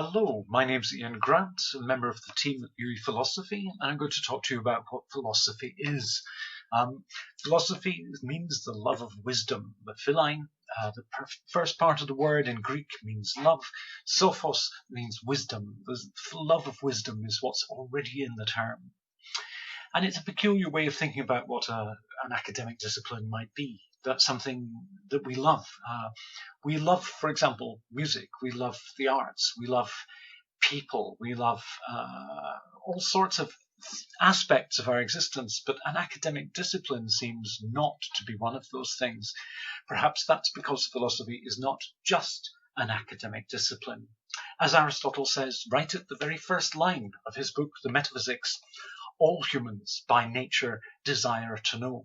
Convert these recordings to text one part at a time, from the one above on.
Hello, my name's Ian Grant, a member of the team at UE Philosophy, and I'm going to talk to you about what philosophy is. Philosophy means the love of wisdom. The philein, the first part of the word in Greek means love. Sophos means wisdom. The love of wisdom is what's already in the term. And it's a peculiar way of thinking about what an academic discipline might be. That's something that we love. We love, for example, music. We love the arts. We love people. We love all sorts of aspects of our existence. But an academic discipline seems not to be one of those things. Perhaps that's because philosophy is not just an academic discipline. As Aristotle says right at the very first line of his book, The Metaphysics, all humans by nature desire to know.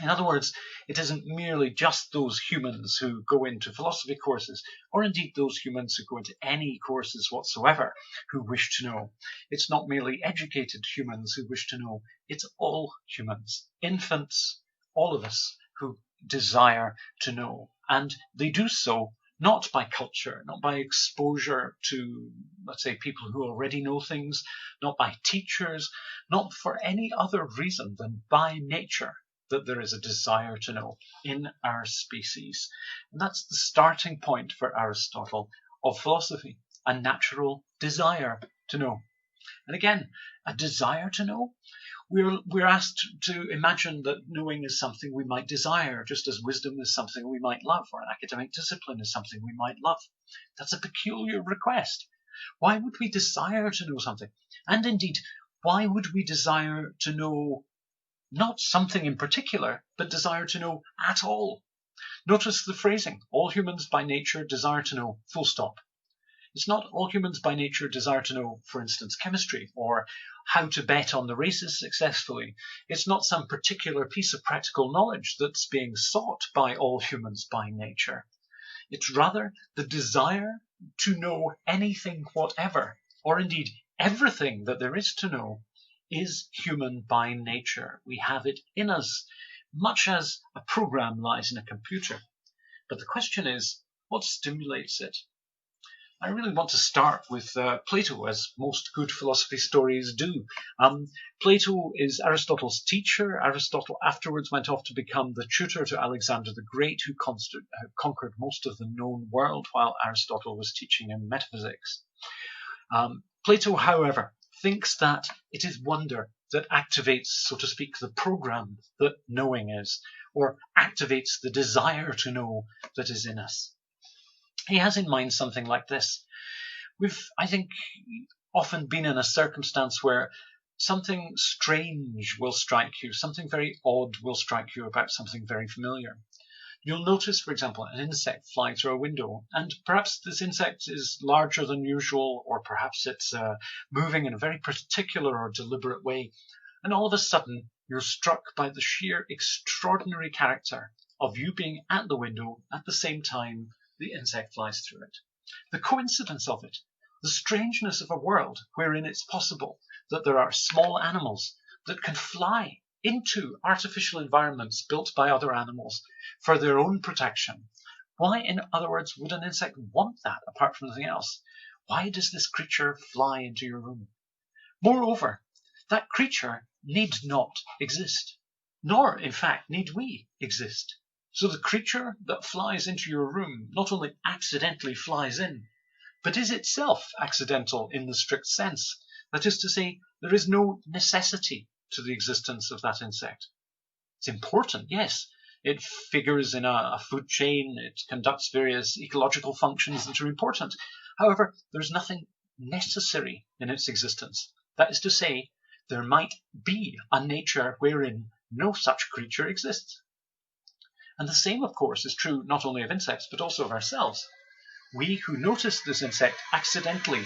In other words, it isn't merely just those humans who go into philosophy courses, or indeed those humans who go into any courses whatsoever, who wish to know. It's not merely educated humans who wish to know, it's all humans, infants, all of us who desire to know. And they do so not by culture, not by exposure to, let's say, people who already know things, not by teachers, not for any other reason than by nature, that there is a desire to know in our species. And that's the starting point for Aristotle of philosophy, a natural desire to know. And again, a desire to know. We're asked to imagine that knowing is something we might desire, just as wisdom is something we might love, or an academic discipline is something we might love. That's a peculiar request. Why would we desire to know something? And indeed, why would we desire to know not something in particular, but desire to know at all? Notice the phrasing, all humans by nature desire to know, full stop. It's not all humans by nature desire to know, for instance, chemistry or how to bet on the races successfully. It's not some particular piece of practical knowledge that's being sought by all humans by nature. It's rather the desire to know anything whatever, or indeed everything that there is to know, is human by nature. We have it in us, much as a program lies in a computer. But the question is, what stimulates it? I really want to start with Plato, as most good philosophy stories do. Plato is Aristotle's teacher. Aristotle afterwards went off to become the tutor to Alexander the Great, who conquered most of the known world while Aristotle was teaching in metaphysics. Plato, however, thinks that it is wonder that activates, so to speak, the program that knowing is, or activates the desire to know that is in us. He has in mind something like this. We've, I think, often been in a circumstance where something strange will strike you, something very odd will strike you about something very familiar. You'll notice, for example, an insect flying through a window, and perhaps this insect is larger than usual, or perhaps it's moving in a very particular or deliberate way, and all of a sudden you're struck by the sheer extraordinary character of you being at the window at the same time the insect flies through it. The coincidence of it, the strangeness of a world wherein it's possible that there are small animals that can fly into artificial environments built by other animals for their own protection. Why, in other words, would an insect want that apart from anything else? Why does this creature fly into your room? Moreover, that creature need not exist, nor, in fact, need we exist. So the creature that flies into your room not only accidentally flies in, but is itself accidental in the strict sense. That is to say, there is no necessity to the existence of that insect. It's important, yes. It figures in a food chain. It conducts various ecological functions that are important. However, there's nothing necessary in its existence. That is to say, there might be a nature wherein no such creature exists. And the same, of course, is true not only of insects, but also of ourselves. We who notice this insect accidentally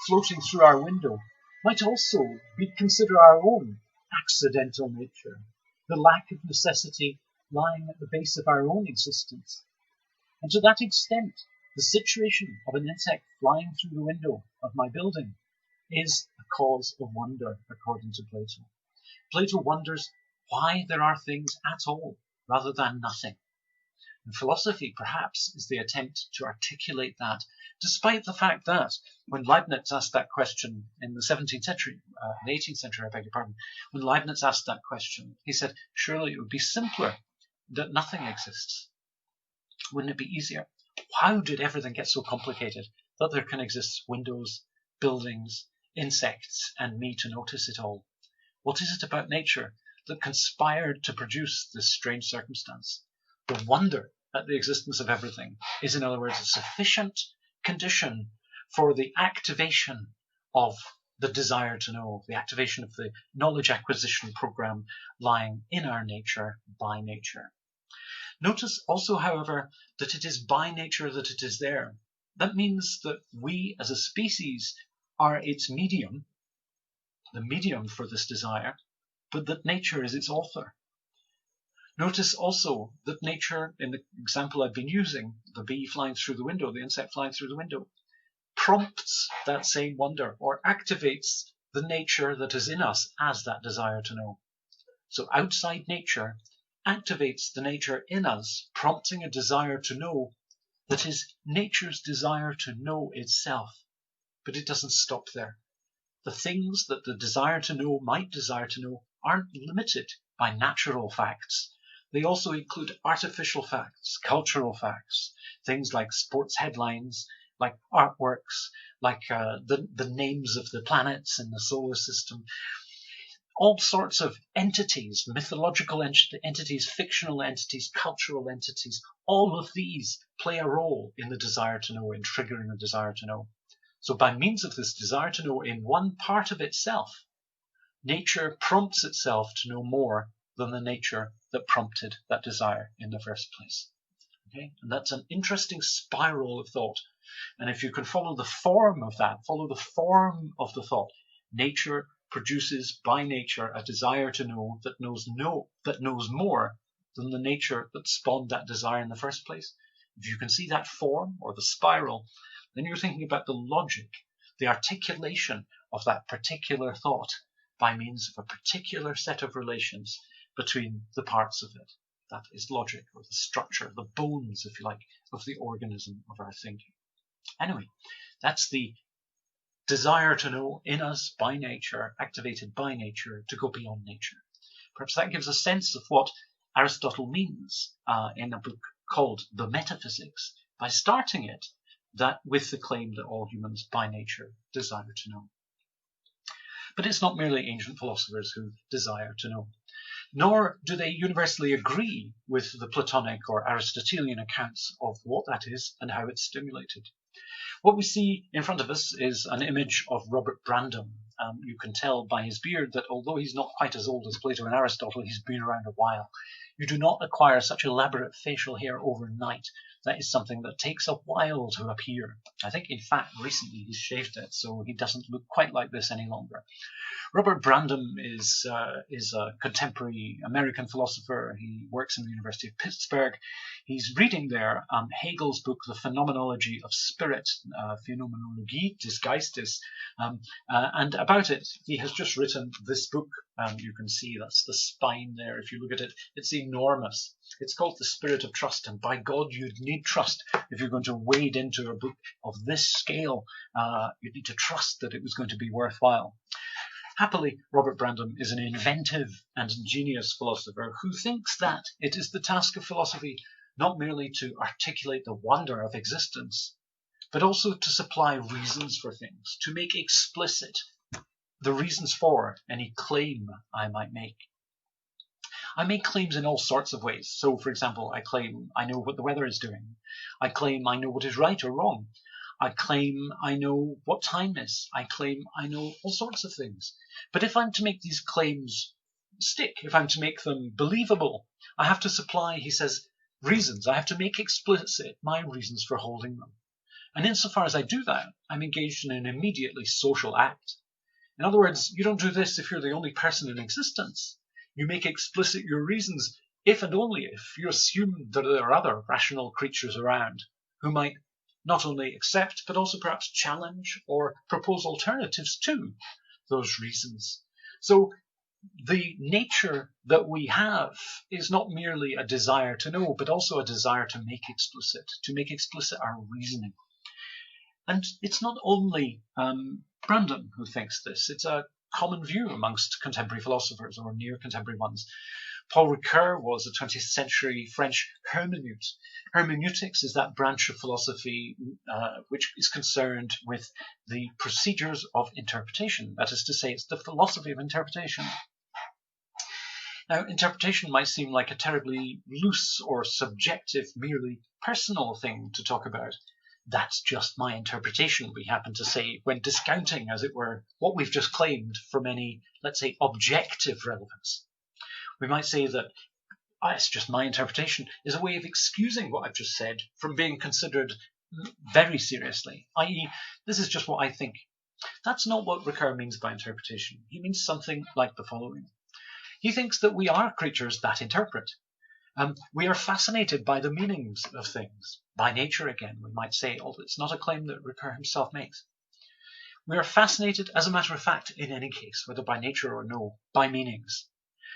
floating through our window might also consider our own accidental nature, the lack of necessity lying at the base of our own existence. And to that extent, the situation of an insect flying through the window of my building is a cause of wonder, according to Plato. Plato wonders why there are things at all rather than nothing. And philosophy, perhaps, is the attempt to articulate that, despite the fact that when Leibniz asked that question in the 17th century, in the 18th century, I beg your pardon, when Leibniz asked that question, he said, surely it would be simpler that nothing exists. Wouldn't it be easier? How did everything get so complicated that there can exist windows, buildings, insects, and me to notice it all? What is it about nature that conspired to produce this strange circumstance? The wonder at the existence of everything is, in other words, a sufficient condition for the activation of the desire to know, the activation of the knowledge acquisition program lying in our nature by nature. Notice also, however, that it is by nature that it is there. That means that we as a species are its medium, the medium for this desire, but that nature is its author. Notice also that nature, in the example I've been using, the bee flying through the window, the insect flying through the window, prompts that same wonder or activates the nature that is in us as that desire to know. So outside nature activates the nature in us, prompting a desire to know that is nature's desire to know itself. But it doesn't stop there. The things that the desire to know might desire to know aren't limited by natural facts. They also include artificial facts, cultural facts, things like sports headlines, like artworks, like the names of the planets in the solar system. All sorts of entities, mythological entities, fictional entities, cultural entities, all of these play a role in the desire to know, in triggering the desire to know. So by means of this desire to know in one part of itself, nature prompts itself to know more than the nature that prompted that desire in the first place. Okay? And that's an interesting spiral of thought. And if you can follow the form of that, follow the form of the thought, nature produces by nature a desire to know that knows more than the nature that spawned that desire in the first place. If you can see that form or the spiral, then you're thinking about the logic, the articulation of that particular thought by means of a particular set of relations between the parts of it. That is logic, or the structure, the bones, if you like, of the organism of our thinking. Anyway, that's the desire to know in us by nature, activated by nature, to go beyond nature. Perhaps that gives a sense of what Aristotle means in a book called The Metaphysics, by starting it that with the claim that all humans by nature desire to know. But it's not merely ancient philosophers who desire to know, nor do they universally agree with the Platonic or Aristotelian accounts of what that is and how it's stimulated. What we see in front of us is an image of Robert Brandom. You can tell by his beard that although he's not quite as old as Plato and Aristotle, he's been around a while. You do not acquire such elaborate facial hair overnight. That is something that takes a while to appear. I think, in fact, recently he's shaved it, so he doesn't look quite like this any longer. Robert Brandom is a contemporary American philosopher. He works in the University of Pittsburgh. He's reading there Hegel's book, The Phenomenology of Spirit, Phänomenologie des Geistes, and about it, he has just written this book. You can see that's the spine there. If you look at it, it's enormous. It's called The Spirit of Trust, and by God, you'd need trust if you're going to wade into a book of this scale. You'd need to trust that it was going to be worthwhile. Happily, Robert Brandom is an inventive and ingenious philosopher who thinks that it is the task of philosophy not merely to articulate the wonder of existence, but also to supply reasons for things, to make explicit the reasons for any claim I might make. I make claims in all sorts of ways. So, for example, I claim I know what the weather is doing. I claim I know what is right or wrong. I claim I know what time is. I claim I know all sorts of things. But if I'm to make these claims stick, if I'm to make them believable, I have to supply, he says, reasons. I have to make explicit my reasons for holding them. And insofar as I do that, I'm engaged in an immediately social act. In other words, you don't do this if you're the only person in existence. You make explicit your reasons if and only if you assume that there are other rational creatures around who might not only accept, but also perhaps challenge or propose alternatives to those reasons. So the nature that we have is not merely a desire to know, but also a desire to make explicit our reasoning. And it's not only Brandom who thinks this. It's a common view amongst contemporary philosophers, or near contemporary ones. Paul Ricoeur was a 20th century French hermeneut. Hermeneutics is that branch of philosophy which is concerned with the procedures of interpretation. That is to say, it's the philosophy of interpretation. Now, interpretation might seem like a terribly loose or subjective, merely personal thing to talk about. That's just my interpretation, we happen to say, when discounting, as it were, what we've just claimed from any, let's say, objective relevance. We might say that it's just my interpretation is a way of excusing what I've just said from being considered very seriously, i.e., this is just what I think. That's not what Ricoeur means by interpretation. He means something like the following. He thinks that we are creatures that interpret. We are fascinated by the meanings of things. By nature, again, we might say, although it's not a claim that Ricoeur himself makes. We are fascinated, as a matter of fact, in any case, whether by nature or no, by meanings.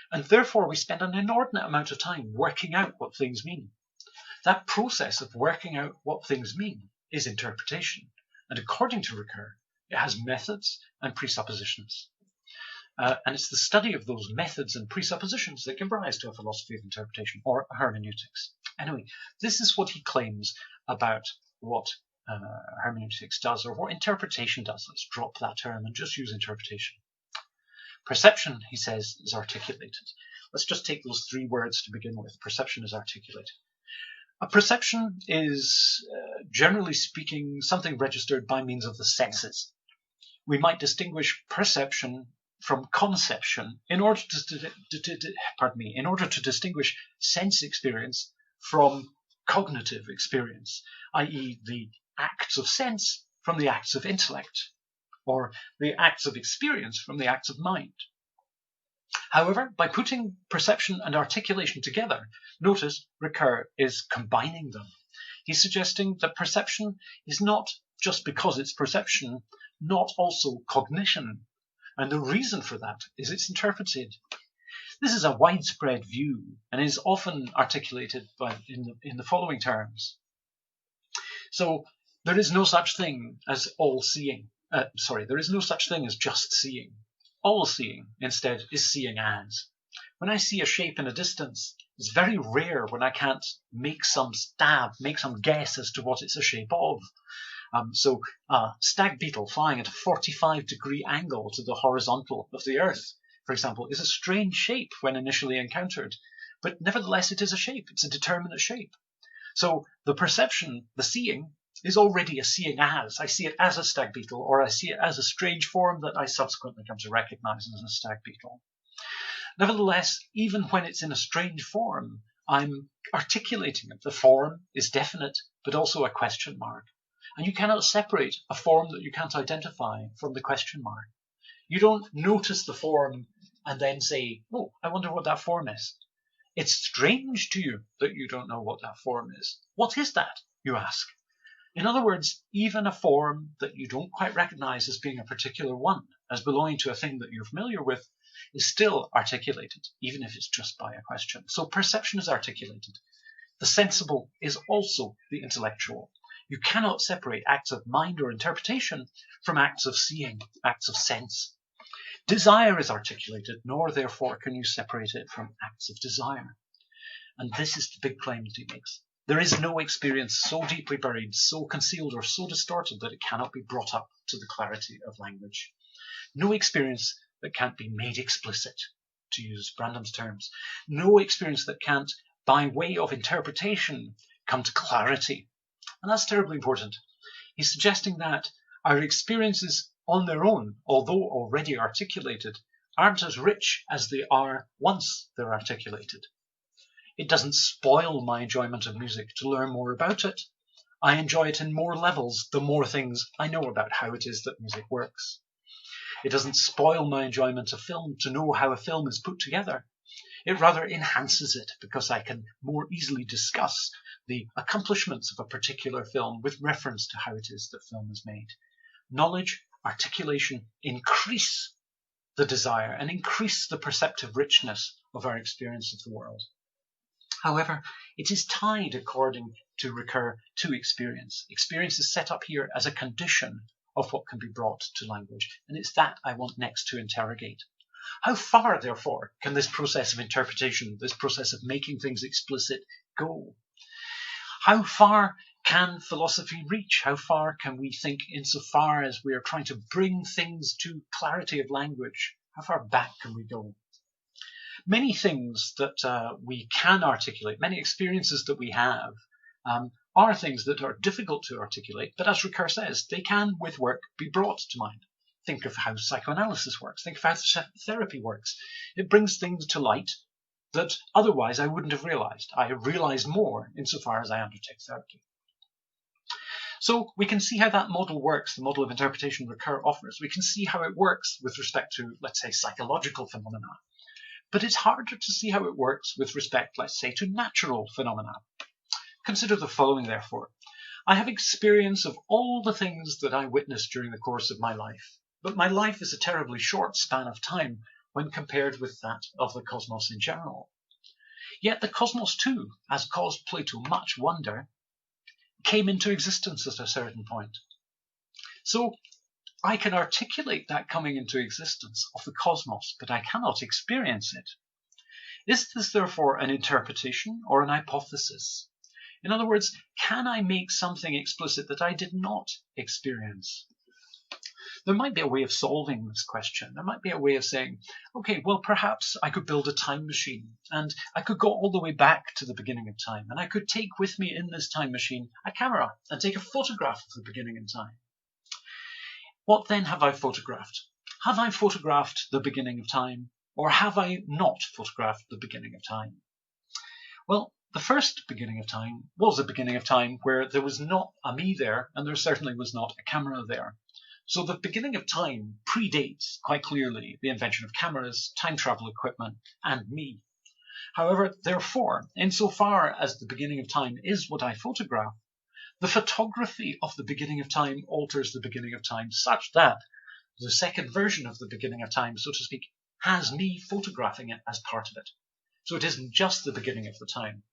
And therefore we spend an inordinate amount of time working out what things mean. That process of working out what things mean is interpretation. And according to Ricoeur, it has methods and presuppositions. And it's the study of those methods and presuppositions that give rise to a philosophy of interpretation, or hermeneutics. Anyway, this is what he claims about what hermeneutics does, or what interpretation does. Let's drop that term and just use interpretation. Perception, he says, is articulated. Let's just take those three words to begin with. Perception is articulated. A perception is, generally speaking, something registered by means of the senses. We might distinguish perception from conception in order to distinguish sense experience from cognitive experience, i.e. the acts of sense from the acts of intellect, or the acts of experience from the acts of mind. However, by putting perception and articulation together, notice Ricoeur is combining them. He's suggesting that perception is not, just because it's perception, not also cognition. And the reason for that is it's interpreted. This is a widespread view and is often articulated in the following terms. So there is no such thing as all-seeing. There is no such thing as just seeing. All-seeing, instead, is seeing as. When I see a shape in a distance, it's very rare when I can't make some guess as to what it's a shape of. So a stag beetle flying at a 45-degree angle to the horizontal of the Earth, for example, is a strange shape when initially encountered, but nevertheless it is a shape. It's a determinate shape. So the perception, the seeing, is already a seeing as. I see it as a stag beetle, or I see it as a strange form that I subsequently come to recognize as a stag beetle. Nevertheless, even when it's in a strange form, I'm articulating it. The form is definite, but also a question mark. And you cannot separate a form that you can't identify from the question mark. You don't notice the form and then say, oh, I wonder what that form is. It's strange to you that you don't know what that form is. What is that, you ask? In other words, even a form that you don't quite recognize as being a particular one, as belonging to a thing that you're familiar with, is still articulated, even if it's just by a question. So perception is articulated. The sensible is also the intellectual. You cannot separate acts of mind or interpretation from acts of seeing, acts of sense. Desire is articulated, nor therefore can you separate it from acts of desire. And this is the big claim that he makes. There is no experience so deeply buried, so concealed, or so distorted that it cannot be brought up to the clarity of language. No experience that can't be made explicit, to use Brandom's terms. No experience that can't, by way of interpretation, come to clarity. And that's terribly important. He's suggesting that our experiences on their own, although already articulated, aren't as rich as they are once they're articulated. It doesn't spoil my enjoyment of music to learn more about it. I enjoy it in more levels the more things I know about how it is that music works. It doesn't spoil my enjoyment of film to know how a film is put together. It rather enhances it because I can more easily discuss the accomplishments of a particular film with reference to how it is that film is made. Knowledge, articulation increase the desire and increase the perceptive richness of our experience of the world. However, it is tied, according to Ricoeur, to experience. Experience is set up here as a condition of what can be brought to language, and it's that I want next to interrogate. How far, therefore, can this process of interpretation, this process of making things explicit, go? How far can philosophy reach? How far can we think insofar as we are trying to bring things to clarity of language? How far back can we go? Many things that we can articulate, many experiences that we have, are things that are difficult to articulate, but as Ricoeur says, they can, with work, be brought to mind. Think of how psychoanalysis works. Think of how therapy works. It brings things to light that otherwise I wouldn't have realized. I have realized more insofar as I undertake therapy. So we can see how that model works, the model of interpretation Ricoeur offers. We can see how it works with respect to, let's say, psychological phenomena. But it's harder to see how it works with respect, let's say, to natural phenomena. Consider the following, therefore. I have experience of all the things that I witnessed during the course of my life, but my life is a terribly short span of time when compared with that of the cosmos in general. Yet the cosmos, too, as caused Plato much wonder, came into existence at a certain point. So I can articulate that coming into existence of the cosmos, but I cannot experience it. Is this therefore an interpretation or an hypothesis? In other words, can I make something explicit that I did not experience? There might be a way of solving this question. There might be a way of saying, okay, well, perhaps I could build a time machine and I could go all the way back to the beginning of time, and I could take with me in this time machine a camera and take a photograph of the beginning of time. What then have I photographed? Have I photographed the beginning of time, or have I not photographed the beginning of time? Well, the first beginning of time was a beginning of time where there was not a me there, and there certainly was not a camera there. So the beginning of time predates, quite clearly, the invention of cameras, time travel equipment, and me. However, therefore, insofar as the beginning of time is what I photograph, the photography of the beginning of time alters the beginning of time such that the second version of the beginning of time, so to speak, has me photographing it as part of it. So it isn't just the beginning of the time.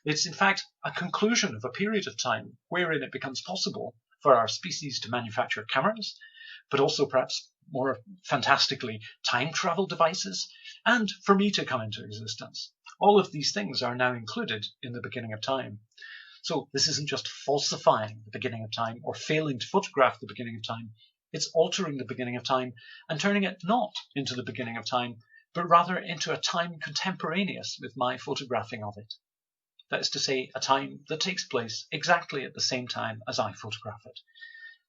It's in fact a conclusion of a period of time wherein it becomes possible for our species to manufacture cameras, but also perhaps more fantastically time travel devices, and for me to come into existence. All of these things are now included in the beginning of time. So this isn't just falsifying the beginning of time or failing to photograph the beginning of time. It's altering the beginning of time and turning it not into the beginning of time, but rather into a time contemporaneous with my photographing of it. That is to say, a time that takes place exactly at the same time as I photograph it.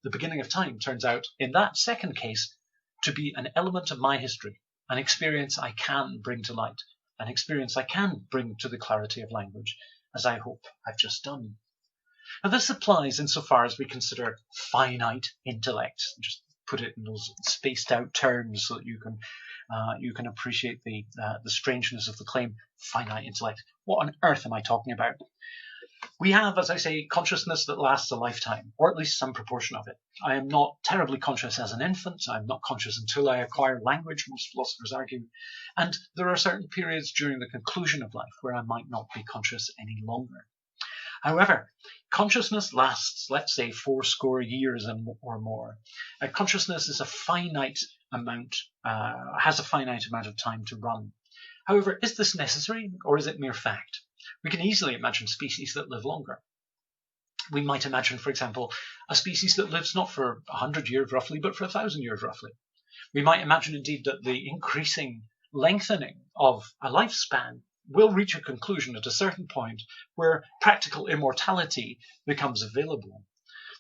The beginning of time turns out, in that second case, to be an element of my history, an experience I can bring to light, an experience I can bring to the clarity of language, as I hope I've just done. Now this applies insofar as we consider finite intellect. Just put it in those spaced out terms so that you can appreciate the strangeness of the claim, finite intellect. What on earth am I talking about? We have, as I say, consciousness that lasts a lifetime, or at least some proportion of it. I am not terribly conscious as an infant. I'm not conscious until I acquire language, most philosophers argue. And there are certain periods during the conclusion of life where I might not be conscious any longer. However, consciousness lasts, let's say, 80 years or more. Consciousness is a finite amount, has a finite amount of time to run. However, is this necessary, or is it mere fact? We can easily imagine species that live longer. We might imagine, for example, a species that lives not for 100 years roughly, but for 1,000 years roughly. We might imagine indeed that the increasing lengthening of a lifespan will reach a conclusion at a certain point where practical immortality becomes available.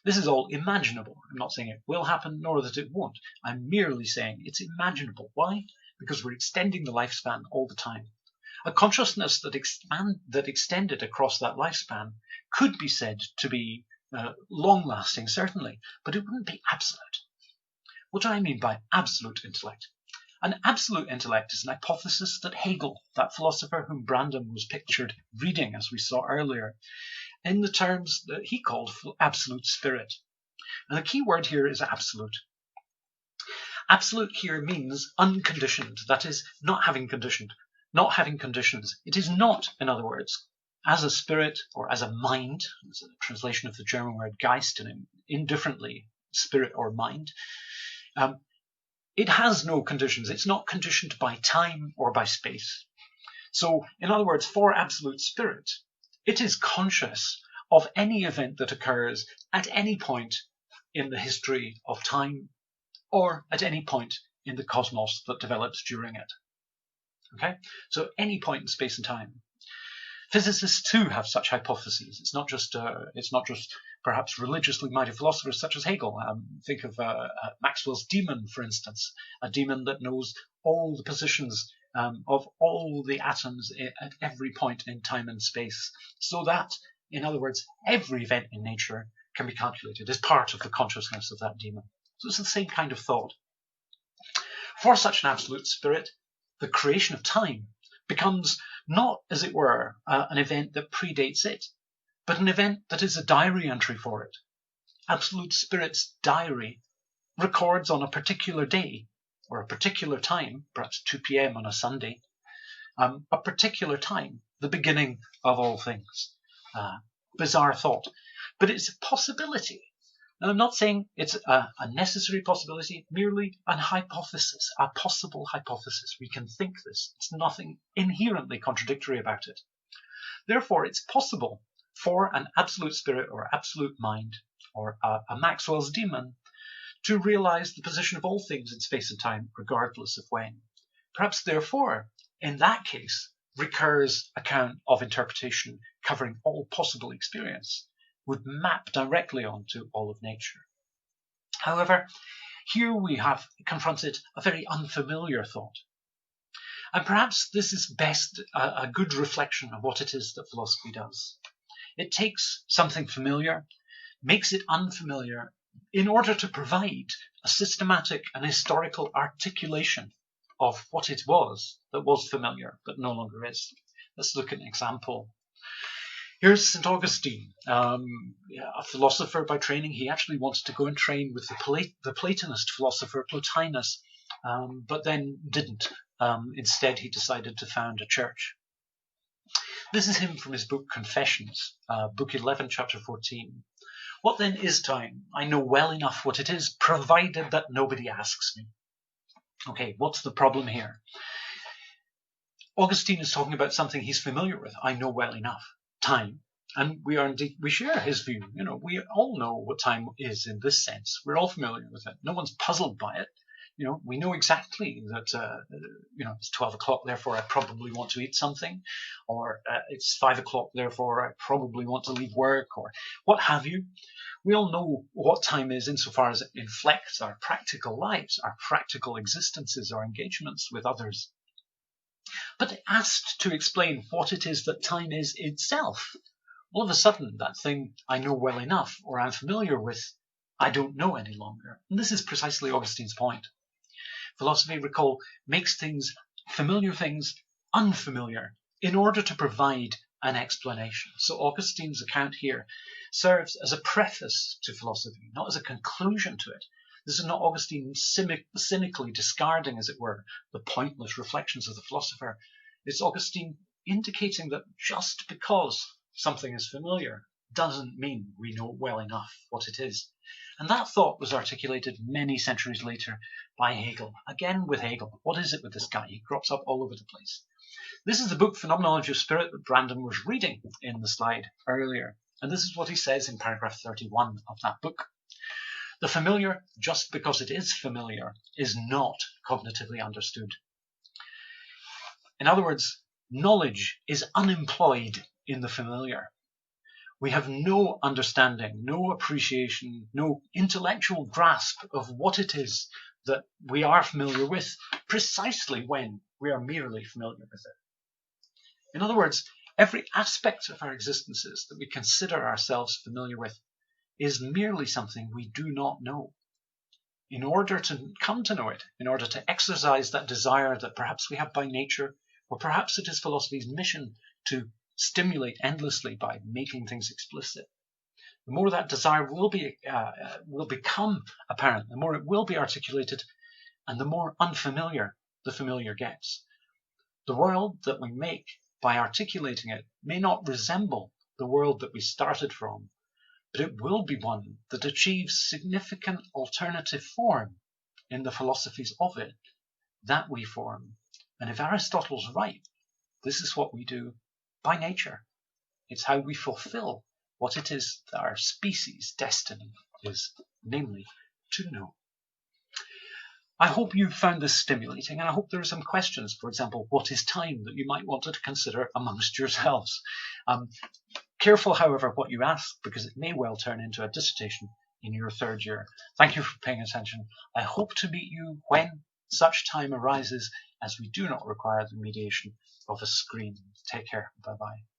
This is all imaginable. I'm not saying it will happen, nor that it won't. I'm merely saying it's imaginable. Why? Because we're extending the lifespan all the time. A consciousness that extended across that lifespan could be said to be long-lasting, certainly, but it wouldn't be absolute. What do I mean by absolute intellect? An absolute intellect is an hypothesis that Hegel, that philosopher whom Brandon was pictured reading, as we saw earlier, in the terms that he called absolute spirit. And the key word here is absolute. Absolute here means unconditioned, that is, not having conditions. It is not, in other words, as a spirit or as a mind, as a translation of the German word Geist, and indifferently spirit or mind. It has no conditions. It's not conditioned by time or by space. So, in other words, for absolute spirit, it is conscious of any event that occurs at any point in the history of time or at any point in the cosmos that develops during it. Okay? So any point in space and time. Physicists too have such hypotheses. It's not just perhaps religiously minded philosophers such as Hegel. Think of Maxwell's demon, for instance, a demon that knows all the positions of all the atoms at every point in time and space, so that, in other words, every event in nature can be calculated as part of the consciousness of that demon. So it's the same kind of thought. For such an absolute spirit, the creation of time becomes not, as it were, an event that predates it, but an event that is a diary entry for it. Absolute Spirit's diary records on a particular day or a particular time, perhaps 2 p.m. on a Sunday, a particular time, the beginning of all things. Bizarre thought. But it's a possibility. And I'm not saying it's a necessary possibility, merely an hypothesis, a possible hypothesis. We can think this. It's nothing inherently contradictory about it. Therefore, it's possible for an absolute spirit or absolute mind or a Maxwell's demon to realize the position of all things in space and time, regardless of when. Perhaps, therefore, in that case, Ricoeur's account of interpretation covering all possible experience would map directly onto all of nature. However, here we have confronted a very unfamiliar thought. And perhaps this is best a good reflection of what it is that philosophy does. It takes something familiar, makes it unfamiliar, in order to provide a systematic and historical articulation of what it was that was familiar but no longer is. Let's look at an example. Here's St. Augustine, a philosopher by training. He actually wanted to go and train with the Platonist philosopher Plotinus, but then didn't. Instead, he decided to found a church. This is him from his book Confessions, book 11, chapter 14. What then is time? I know well enough what it is, provided that nobody asks me. Okay, what's the problem here? Augustine is talking about something he's familiar with. I know well enough. Time, and we share his view. We all know what time is in this sense. We're all familiar with it. No one's puzzled by it. We know exactly that it's 12 o'clock, therefore I probably want to eat something, or it's 5 o'clock, therefore I probably want to leave work, or what have you. We all know what time is insofar as it inflects our practical lives, our practical existences, our engagements with others. But asked to explain what it is that time is itself, all of a sudden that thing I know well enough or I'm familiar with, I don't know any longer. And this is precisely Augustine's point. Philosophy, recall, makes familiar things unfamiliar in order to provide an explanation. So Augustine's account here serves as a preface to philosophy, not as a conclusion to it. This is not Augustine cynically discarding, as it were, the pointless reflections of the philosopher. It's Augustine indicating that just because something is familiar doesn't mean we know well enough what it is. And that thought was articulated many centuries later by Hegel. Again with Hegel. What is it with this guy? He crops up all over the place. This is the book Phenomenology of Spirit that Brandon was reading in the slide earlier. And this is what he says in paragraph 31 of that book. The familiar, just because it is familiar, is not cognitively understood. In other words, knowledge is unemployed in the familiar. We have no understanding, no appreciation, no intellectual grasp of what it is that we are familiar with, precisely when we are merely familiar with it. In other words, every aspect of our existences that we consider ourselves familiar with is merely something we do not know. In order to come to know it, in order to exercise that desire that perhaps we have by nature, or perhaps it is philosophy's mission to stimulate endlessly by making things explicit, the more that desire will become apparent, the more it will be articulated, and the more unfamiliar the familiar gets. The world that we make by articulating it may not resemble the world that we started from, but it will be one that achieves significant alternative form in the philosophies of it that we form. And if Aristotle's right, this is what we do by nature. It's how we fulfill what it is that our species' destiny is, namely, to know. I hope you found this stimulating, and I hope there are some questions, for example, what is time, that you might want to consider amongst yourselves. Careful, however, what you ask, because it may well turn into a dissertation in your third year. Thank you for paying attention. I hope to meet you when such time arises, as we do not require the mediation of a screen. Take care. Bye-bye.